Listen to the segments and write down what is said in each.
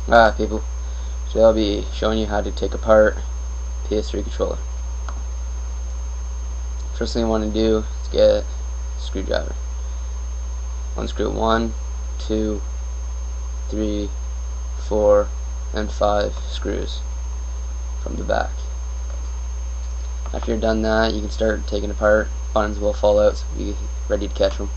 People, today I'll be showing you how to take apart PS3 controller. First thing you want to do is get a screwdriver. Unscrew 1, 2, 3, 4, and 5 screws from the back. After you're done that, you can start taking apart. Buttons will fall out, so be ready to catch them.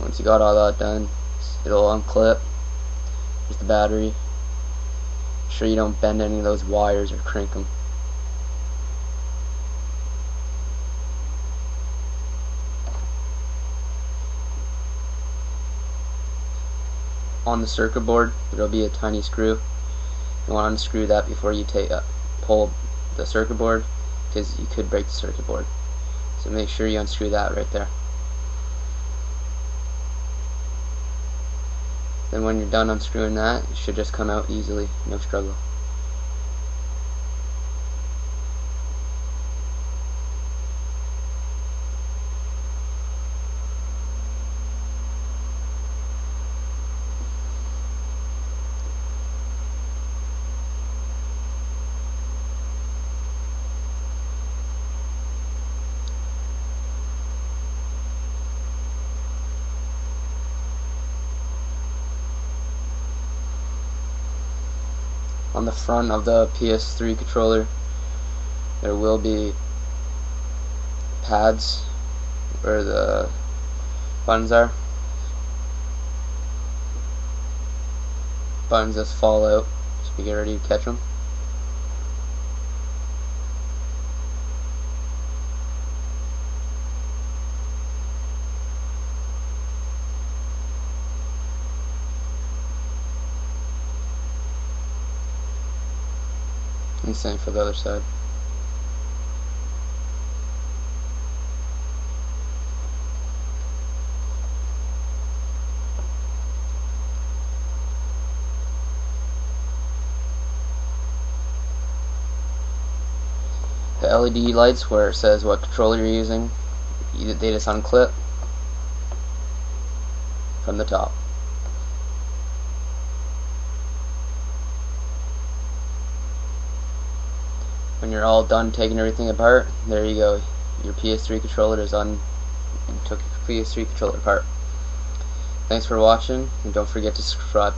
Once you got all that done, it'll unclip. Here's the battery. Make sure you don't bend any of those wires or crank them. On the circuit board, there'll be a tiny screw. You want to unscrew that before you pull the circuit board, because you could break the circuit board. So make sure you unscrew that right there. Then when you're done unscrewing that, it should just come out easily, no struggle. On the front of the PS3 controller, there will be pads where the buttons are. Buttons just fall out, so we get ready to catch them. And same for the other side. The LED lights where it says what controller you're using, they just unclip from the top. When you're all done taking everything apart, there you go. Your PS3 controller is on. You took your PS3 controller apart. Thanks for watching, and don't forget to subscribe.